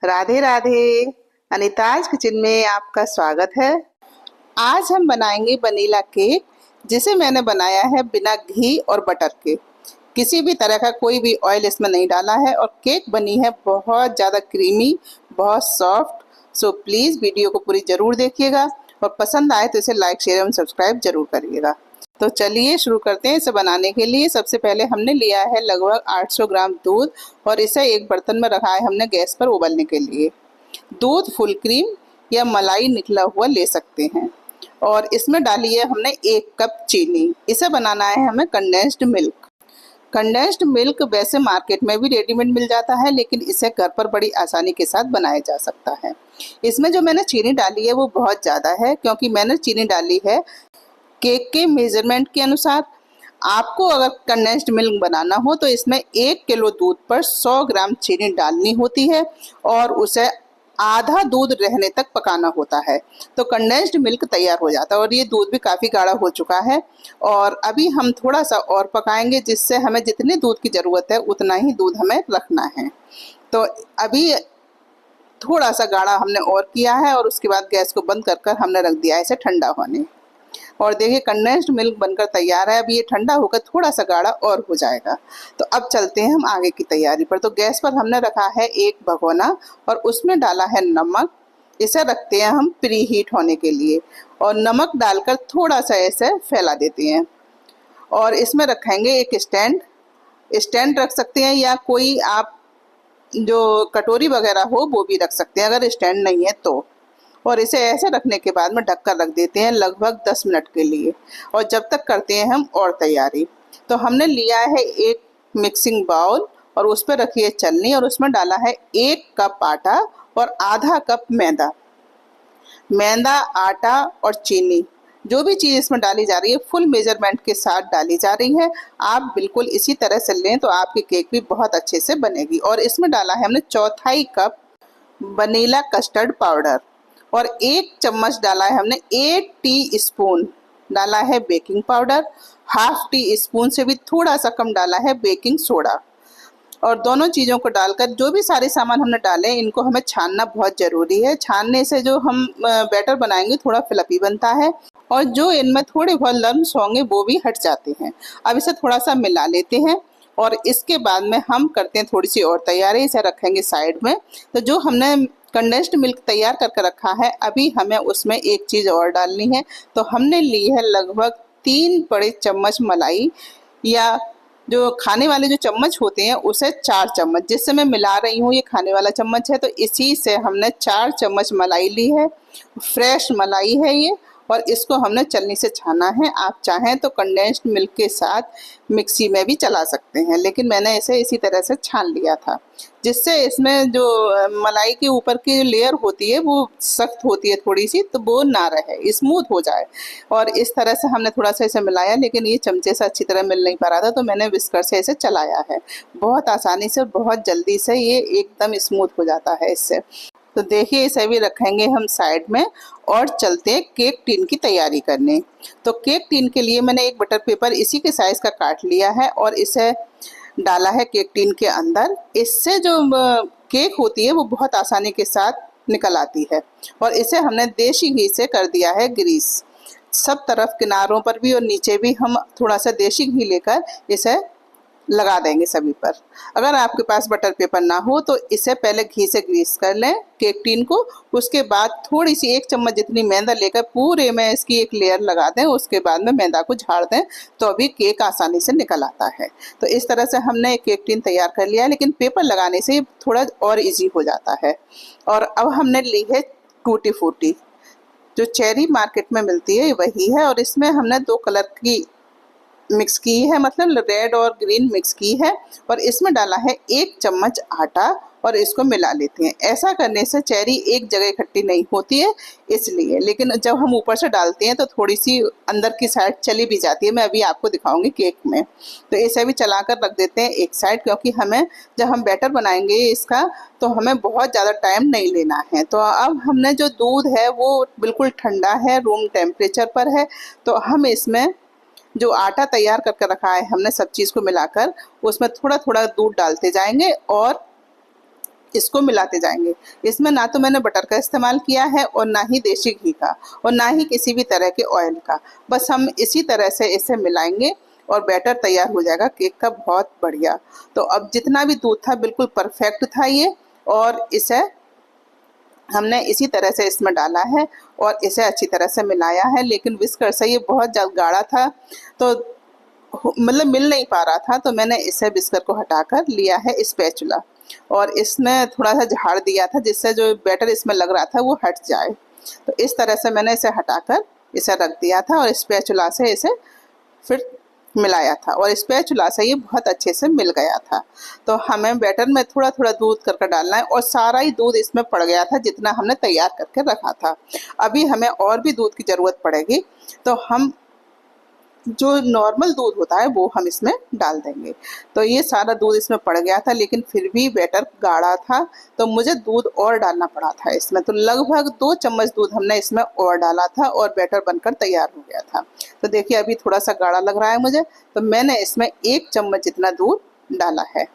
Radhe Radhe. अनीताज kitchen में आपका स्वागत है। आज हम बनाएंगे वनीला केक, जिसे मैंने बनाया है बिना घी और बटर के। किसी भी तरह का कोई भी ऑयल इसमें नहीं डाला है और केक बनी है बहुत ज़्यादा क्रीमी, बहुत सॉफ्ट। सो प्लीज़ वीडियो को पूरी ज़रूर देखिएगा और पसंद आए तो इसे लाइक, शेयर एवं सब्सक्राइब जरूर करिएगा। तो चलिए शुरू करते हैं। इसे बनाने के लिए सबसे पहले हमने लिया है लगभग 800 ग्राम दूध और इसे एक बर्तन में रखा है हमने गैस पर उबलने के लिए। दूध फुल क्रीम या मलाई निकला हुआ ले सकते हैं और इसमें डाली है हमने 1 कप चीनी। इसे बनाना है हमें कंडेंस्ड मिल्क। कंडेंस्ड मिल्क वैसे मार्केट में भी रेडीमेड मिल जाता है, लेकिन इसे घर पर बड़ी आसानी के साथ बनाया जा सकता है। इसमें जो मैंने चीनी डाली है वो बहुत ज़्यादा है, क्योंकि मैंने चीनी डाली है केक के मेजरमेंट के अनुसार। आपको अगर कंडेंस्ड मिल्क बनाना हो तो इसमें 1 किलो दूध पर 100 ग्राम चीनी डालनी होती है और उसे आधा दूध रहने तक पकाना होता है, तो कंडेंस्ड मिल्क तैयार हो जाता है। और ये दूध भी काफ़ी गाढ़ा हो चुका है और अभी हम थोड़ा सा और पकाएंगे, जिससे हमें जितने दूध की ज़रूरत है उतना ही दूध हमें रखना है। तो अभी थोड़ा सा गाढ़ा हमने और किया है और उसके बाद गैस को बंद कर हमने रख दिया है इसे ठंडा होने। और देखिए कंडेंस्ड मिल्क बनकर तैयार है। अब ये ठंडा होकर थोड़ा सा गाढ़ा और हो जाएगा। तो अब चलते हैं हम आगे की तैयारी पर। तो गैस पर हमने रखा है एक भगोना और उसमें डाला है नमक। इसे रखते हैं हम प्री हीट होने के लिए और नमक डालकर थोड़ा सा ऐसे फैला देते हैं। और इसमें रखेंगे एक स्टैंड रख सकते हैं या कोई आप जो कटोरी वगैरह हो वो भी रख सकते हैं अगर स्टैंड नहीं है तो। और इसे ऐसे रखने के बाद में ढककर रख देते हैं लगभग 10 मिनट के लिए। और जब तक करते हैं हम और तैयारी। तो हमने लिया है एक मिक्सिंग बाउल और उस पर रखी है चलनी और उसमें डाला है 1 कप आटा और आधा कप मैदा, आटा और चीनी, जो भी चीज़ इसमें डाली जा रही है फुल मेजरमेंट के साथ डाली जा रही है। आप बिल्कुल इसी तरह से लें तो आपकी केक भी बहुत अच्छे से बनेगी। और इसमें डाला है हमने 1/4 कप वनीला कस्टर्ड पाउडर और 1 चम्मच डाला है हमने 1 टी स्पून डाला है बेकिंग पाउडर। ½ टी स्पून से भी थोड़ा सा कम डाला है बेकिंग सोडा। और दोनों चीज़ों को डालकर जो भी सारे सामान हमने डाले इनको हमें छानना बहुत ज़रूरी है। छानने से जो हम बैटर बनाएंगे थोड़ा फ्लफी बनता है और जो इनमें थोड़े बहुत लम्स होंगे वो भी हट जाते हैं। अब इसे थोड़ा सा मिला लेते हैं और इसके बाद में हम करते हैं थोड़ी सी और तैयारी। इसे रखेंगे साइड में। तो जो हमने कंडेंस्ड मिल्क तैयार करके रखा है, अभी हमें उसमें एक चीज़ और डालनी है। तो हमने ली है लगभग 3 बड़े चम्मच मलाई, या जो खाने वाले जो चम्मच होते हैं उसे 4 चम्मच, जिससे मैं मिला रही हूँ ये खाने वाला चम्मच है, तो इसी से हमने 4 चम्मच मलाई ली है। फ्रेश मलाई है ये और इसको हमने चलनी से छाना है। आप चाहें तो कंडेंस्ड मिल्क के साथ मिक्सी में भी चला सकते हैं, लेकिन मैंने इसे इसी तरह से छान लिया था, जिससे इसमें जो मलाई के ऊपर की जो लेयर होती है वो सख्त होती है थोड़ी सी, तो वो ना रहे, स्मूथ हो जाए। और इस तरह से हमने थोड़ा सा इसे मिलाया, लेकिन ये चमचे से अच्छी तरह मिल नहीं पा रहा था, तो मैंने विस्कर से इसे चलाया है। बहुत आसानी से, बहुत जल्दी से ये एकदम स्मूथ हो जाता है इससे। तो देखिए इसे भी रखेंगे हम साइड में और चलते हैं केक टिन की तैयारी करने। तो केक टिन के लिए मैंने एक बटर पेपर इसी के साइज़ का काट लिया है और इसे डाला है केक टिन के अंदर। इससे जो केक होती है वो बहुत आसानी के साथ निकल आती है। और इसे हमने देसी घी से कर दिया है ग्रीस, सब तरफ किनारों पर भी और नीचे भी हम थोड़ा सा देसी घी लेकर इसे लगा देंगे सभी पर। अगर आपके पास बटर पेपर ना हो तो इसे पहले घी से ग्रीस कर लें केक टिन को। उसके बाद थोड़ी सी 1 चम्मच जितनी मैदा लेकर पूरे में इसकी एक लेयर लगा दें। उसके बाद में मैदा को झाड़ दें तो अभी केक आसानी से निकल आता है। तो इस तरह से हमने एक केक टिन तैयार कर लिया है, लेकिन पेपर लगाने से थोड़ा और ईजी हो जाता है। और अब हमने ली है टूटी फ्रूटी, जो चेरी मार्केट में मिलती है वही है, और इसमें हमने 2 कलर की मिक्स की है, मतलब रेड और ग्रीन मिक्स की है। और इसमें डाला है 1 चम्मच आटा और इसको मिला लेते हैं। ऐसा करने से चेरी एक जगह इकट्ठी नहीं होती है इसलिए, लेकिन जब हम ऊपर से डालते हैं तो थोड़ी सी अंदर की साइड चली भी जाती है। मैं अभी आपको दिखाऊंगी केक में। तो इसे भी चलाकर रख देते हैं एक साइड, क्योंकि हमें जब हम बैटर बनाएंगे इसका तो हमें बहुत ज़्यादा टाइम नहीं लेना है। तो अब हमने जो दूध है वो बिल्कुल ठंडा है, रूम टेम्परेचर पर है। तो हम इसमें जो आटा तैयार करके रखा है हमने सब चीज़ को मिलाकर उसमें थोड़ा थोड़ा दूध डालते जाएंगे और इसको मिलाते जाएंगे। इसमें ना तो मैंने बटर का इस्तेमाल किया है और ना ही देसी घी का और ना ही किसी भी तरह के ऑयल का। बस हम इसी तरह से इसे मिलाएंगे और बैटर तैयार हो जाएगा केक का बहुत बढ़िया। तो अब जितना भी दूध था बिल्कुल परफेक्ट था ये, और इसे हमने इसी तरह से इसमें डाला है और इसे अच्छी तरह से मिलाया है। लेकिन विस्कर से ये बहुत गाढ़ा था, तो मतलब मिल नहीं पा रहा था, तो मैंने इसे बिस्कर को हटाकर लिया है स्पैचुला और इसमें थोड़ा सा झाड़ दिया था जिससे जो बैटर इसमें लग रहा था वो हट जाए। तो इस तरह से मैंने इसे हटाकर इसे रख दिया था और स्पैचुला से इसे फिर मिलाया था और स्पैचुला से ये बहुत अच्छे से मिल गया था। तो हमें बैटर में थोड़ा थोड़ा दूध करके डालना है और सारा ही दूध इसमें पड़ गया था जितना हमने तैयार करके रखा था। अभी हमें और भी दूध की ज़रूरत पड़ेगी, तो हम जो नॉर्मल दूध होता है वो हम इसमें डाल देंगे। तो ये सारा दूध इसमें पड़ गया था लेकिन फिर भी बैटर गाढ़ा था, तो मुझे दूध और डालना पड़ा था इसमें। तो लगभग 2 चम्मच दूध हमने इसमें और डाला था और बैटर बनकर तैयार हो गया था। तो देखिए अभी थोड़ा सा गाढ़ा लग रहा है मुझे, तो मैंने इसमें 1 चम्मच जितना दूध डाला है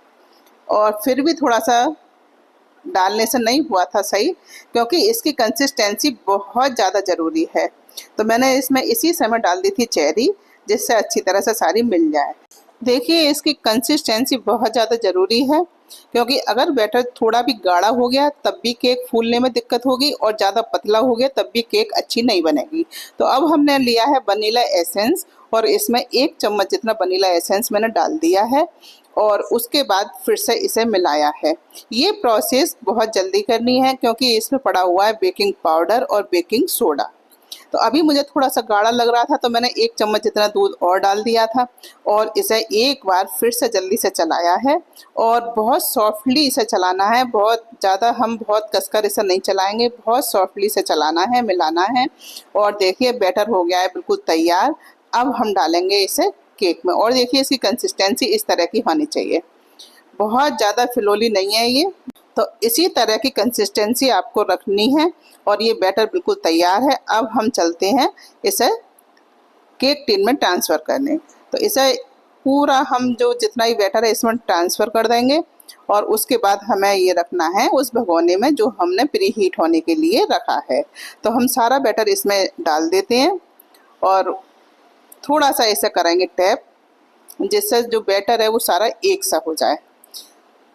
और फिर भी थोड़ा सा डालने से नहीं हुआ था सही, क्योंकि इसकी कंसिस्टेंसी बहुत ज़्यादा ज़रूरी है। तो मैंने इसमें इसी समय डाल दी थी चेरी, जिससे अच्छी तरह से सारी मिल जाए। देखिए इसकी कंसिस्टेंसी बहुत ज़्यादा ज़रूरी है, क्योंकि अगर बैटर थोड़ा भी गाढ़ा हो गया तब भी केक फूलने में दिक्कत होगी और ज़्यादा पतला हो गया तब भी केक अच्छी नहीं बनेगी। तो अब हमने लिया है वनीला एसेंस और इसमें 1 चम्मच जितना वनीला एसेंस मैंने डाल दिया है और उसके बाद फिर से इसे मिलाया है। ये प्रोसेस बहुत जल्दी करनी है क्योंकि इसमें पड़ा हुआ है बेकिंग पाउडर और बेकिंग सोडा। तो अभी मुझे थोड़ा सा गाढ़ा लग रहा था, तो मैंने 1 चम्मच जितना दूध और डाल दिया था और इसे एक बार फिर से जल्दी से चलाया है और बहुत सॉफ्टली इसे चलाना है। बहुत कसकर इसे नहीं चलाएंगे, बहुत सॉफ्टली से चलाना है, मिलाना है। और देखिए बैटर हो गया है बिल्कुल तैयार। अब हम डालेंगे इसे केक में और देखिए इसकी कंसिस्टेंसी इस तरह की होनी चाहिए, बहुत ज़्यादा फिलोली नहीं है ये। तो इसी तरह की कंसिस्टेंसी आपको रखनी है और ये बैटर बिल्कुल तैयार है। अब हम चलते हैं इसे केक टिन में ट्रांसफ़र करने। तो इसे पूरा हम जो जितना ही बैटर है इसमें ट्रांसफ़र कर देंगे और उसके बाद हमें ये रखना है उस भगोने में जो हमने प्री हीट होने के लिए रखा है। तो हम सारा बैटर इसमें डाल देते हैं और थोड़ा सा ऐसा करेंगे टैप, जिससे जो बैटर है वो सारा एक सा हो जाए।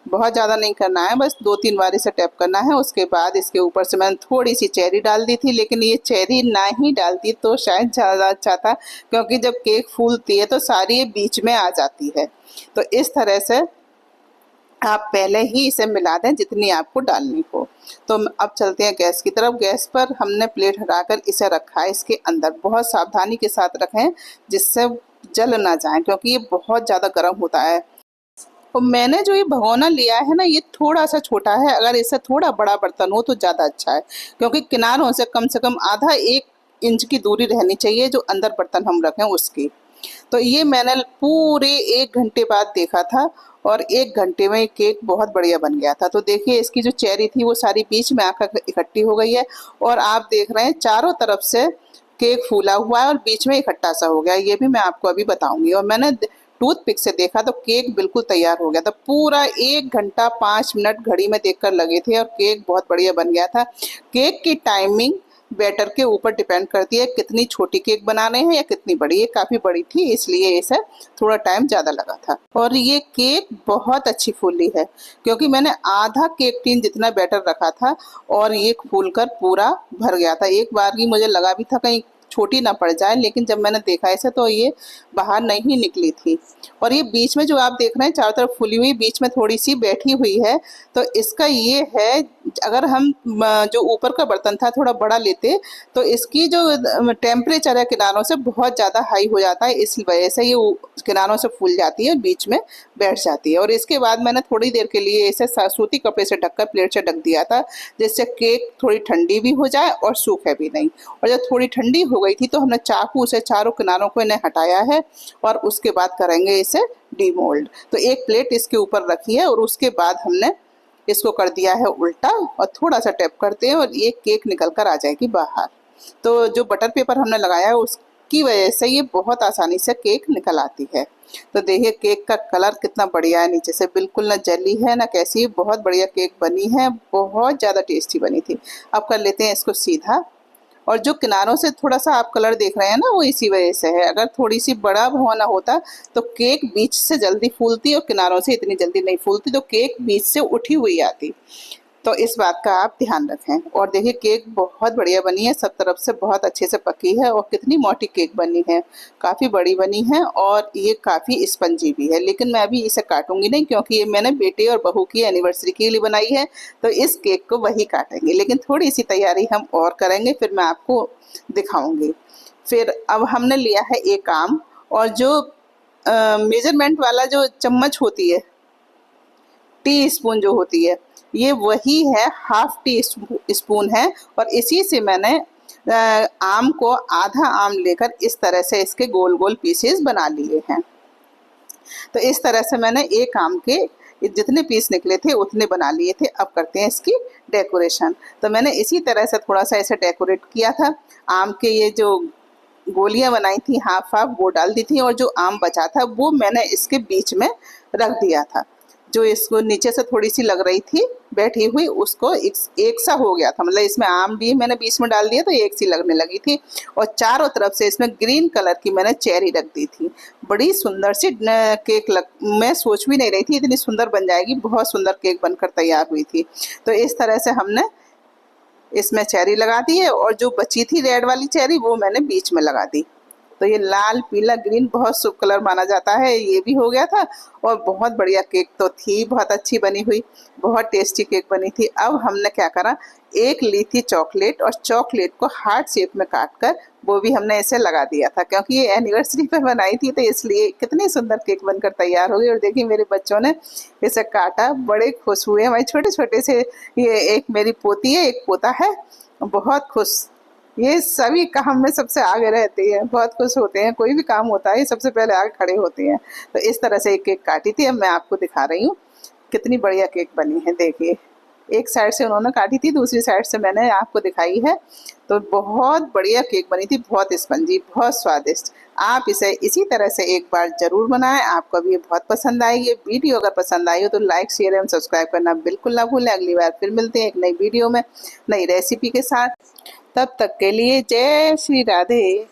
बहुत ज़्यादा नहीं करना है, बस 2-3 बार इसे टैप करना है। उसके बाद इसके ऊपर से मैंने थोड़ी सी चेरी डाल दी थी, लेकिन ये चेरी ना ही डालती तो शायद ज़्यादा अच्छा था, क्योंकि जब केक फूलती है तो सारी ये बीच में आ जाती है। तो इस तरह से आप पहले ही इसे मिला दें जितनी आपको डालनी हो। तो अब चलते हैं गैस की तरफ। गैस पर हमने प्लेट हटाकर इसे रखा है इसके अंदर। बहुत सावधानी के साथ रखें जिससे जल ना जाए, क्योंकि ये बहुत ज़्यादा गर्म होता है। तो मैंने जो ये भगोना लिया है ना, ये थोड़ा सा छोटा है। अगर इससे थोड़ा बड़ा बर्तन हो तो ज़्यादा अच्छा है, क्योंकि किनारों से कम आधा 1 इंच की दूरी रहनी चाहिए जो अंदर बर्तन हम रखें उसकी। तो ये मैंने पूरे 1 घंटे बाद देखा था और 1 घंटे में केक बहुत बढ़िया बन गया था। तो देखिए इसकी जो चेरी थी वो सारी बीच में आकर इकट्ठी हो गई है और आप देख रहे हैं चारों तरफ से केक फूला हुआ है और बीच में इकट्ठा सा हो गया। ये भी मैं आपको अभी बताऊंगी। और मैंने टूथपिक से देखा तो केक बिल्कुल तैयार हो गया था। पूरा 1 घंटा 5 मिनट घड़ी में देखकर लगे थे और केक बहुत बढ़िया बन गया था। केक की टाइमिंग बैटर के ऊपर डिपेंड करती है कितनी छोटी केक बना रहे हैं या कितनी बड़ी। ये काफ़ी बड़ी थी इसलिए इसे थोड़ा टाइम ज़्यादा लगा था। और ये केक बहुत अच्छी फूली है, क्योंकि मैंने आधा केक टिन जितना बैटर रखा था और ये फूलकर पूरा भर गया था। एक बार ही मुझे लगा भी था कहीं छोटी ना पड़ जाए, लेकिन जब मैंने देखा इसे तो ये बाहर नहीं निकली थी। और ये बीच में जो आप देख रहे हैं चारों तरफ फूली हुई, बीच में थोड़ी सी बैठी हुई है। तो इसका ये है, अगर हम जो ऊपर का बर्तन था थोड़ा बड़ा लेते तो इसकी जो टेम्परेचर है किनारों से बहुत ज़्यादा हाई हो जाता है, इस वजह से ये किनारों से फूल जाती है, बीच में बैठ जाती है। और इसके बाद मैंने थोड़ी देर के लिए इसे सूती कपड़े से ढककर प्लेट से ढक दिया था, जिससे केक थोड़ी ठंडी भी हो जाए और सूखे भी नहीं। और जब थोड़ी ठंडी हो गई थी तो हमने चाकू से चारों किनारों को इन्हें हटाया है और उसके बाद करेंगे इसे डीमोल्ड। तो एक प्लेट इसके ऊपर रखी है और उसके बाद हमने इसको कर दिया है उल्टा और थोड़ा सा टैप करते हैं और ये केक निकल कर आ जाएगी बाहर। तो जो बटर पेपर हमने लगाया है की वजह से ये बहुत आसानी से केक निकल आती है। तो देखिए केक का कलर कितना बढ़िया है, नीचे से बिल्कुल ना जली है ना कैसी, बहुत बढ़िया केक बनी है, बहुत ज़्यादा टेस्टी बनी थी। अब कर लेते हैं इसको सीधा। और जो किनारों से थोड़ा सा आप कलर देख रहे हैं ना, वो इसी वजह से है। अगर थोड़ी सी बड़ा होना होता तो केक बीच से जल्दी फूलती और किनारों से इतनी जल्दी नहीं फूलती, तो केक बीच से उठी हुई आती। तो इस बात का आप ध्यान रखें। और देखिए केक बहुत बढ़िया बनी है, सब तरफ से बहुत अच्छे से पकी है। और कितनी मोटी केक बनी है, काफ़ी बड़ी बनी है और ये काफ़ी स्पंजी भी है। लेकिन मैं अभी इसे काटूंगी नहीं, क्योंकि ये मैंने बेटे और बहू की एनिवर्सरी के लिए बनाई है, तो इस केक को वही काटेंगे। लेकिन थोड़ी सी तैयारी हम और करेंगे, फिर मैं आपको दिखाऊंगी। फिर अब हमने लिया है एक आम, और जो मेजरमेंट वाला जो चम्मच होती है, टी स्पून जो होती है, ये वही है, हाफ टी स्पून है। और इसी से मैंने आम को आधा आम लेकर इस तरह से इसके गोल गोल पीसेस बना लिए हैं। तो इस तरह से मैंने एक आम के जितने पीस निकले थे उतने बना लिए थे। अब करते हैं इसकी डेकोरेशन। तो मैंने इसी तरह से थोड़ा सा ऐसे डेकोरेट किया था। आम के ये जो गोलियां बनाई थी हाफ हाफ, वो डाल दी थी, और जो आम बचा था वो मैंने इसके बीच में रख दिया था। जो इसको नीचे से थोड़ी सी लग रही थी बैठी हुई, उसको एक सा हो गया था, मतलब इसमें आम भी मैंने बीच में डाल दिया तो एक सी लगने लगी थी। और चारों तरफ से इसमें ग्रीन कलर की मैंने चेरी रख दी थी। बड़ी सुंदर सी केक मैं सोच भी नहीं रही थी इतनी सुंदर बन जाएगी। बहुत सुंदर केक बनकर तैयार हुई थी। तो इस तरह से हमने इसमें चेरी लगा दी है, और जो बची थी रेड वाली चेरी वो मैंने बीच में लगा दी। तो ये लाल पीला ग्रीन बहुत शुभ कलर माना जाता है, ये भी हो गया था। और बहुत बढ़िया केक तो थी, बहुत अच्छी बनी हुई, बहुत टेस्टी केक बनी थी। अब हमने क्या करा, एक ली थी चॉकलेट, और चॉकलेट को हार्ट शेप में काट कर वो भी हमने ऐसे लगा दिया था, क्योंकि ये एनिवर्सरी पे बनाई थी, तो इसलिए कितनी सुंदर केक बनकर तैयार हो गई। और देखिए मेरे बच्चों ने इसे काटा, बड़े खुश हुए। हमारे छोटे छोटे से, ये एक मेरी पोती है एक पोता है, बहुत खुश। ये सभी काम में सबसे आगे रहती है, बहुत खुश होते हैं, कोई भी काम होता है ये सबसे पहले आगे खड़े होते हैं। तो इस तरह से एक केक काटी थी, अब मैं आपको दिखा रही हूँ कितनी बढ़िया केक बनी है। देखिए एक साइड से उन्होंने काटी थी, दूसरी साइड से मैंने आपको दिखाई है। तो बहुत बढ़िया केक बनी थी, बहुत स्पंजी, बहुत स्वादिष्ट। आप इसे इसी तरह से एक बार जरूर बनाएं, आपको भी ये बहुत पसंद आएगी। वीडियो अगर पसंद आई हो तो लाइक शेयर एवं सब्सक्राइब करना बिल्कुल ना भूलें। अगली बार फिर मिलते हैं एक नई वीडियो में, नई रेसिपी के साथ। तब तक के लिए जय श्री राधे।